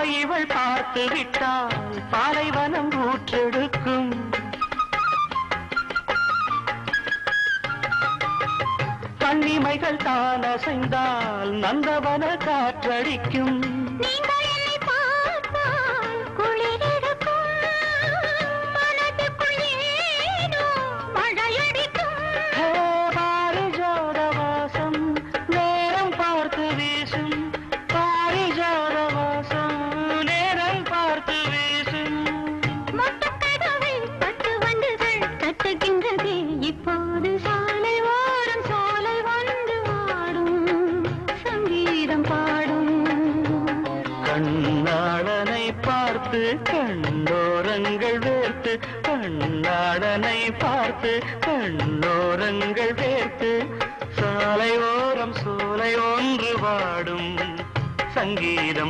இவள் பார்த்து விட்டால் பாலைவனம் ஊற்றெடுக்கும். கண்ணிமைகள் தான் அசைந்தால் நந்தவன காற்றடிக்கும். இப்போது சாலை ஓரம் சோலை வந்து ஆடும் சங்கீதம் பாடும். கண்ணாளனை பார்த்து கண்ணோரங்கள் வேர்த்து, கண்ணாளனை பார்த்து கண்ணோரங்கள் வேர்த்து, சாலை ஓரம் சோலை ஒன்று பாடும் சங்கீதம்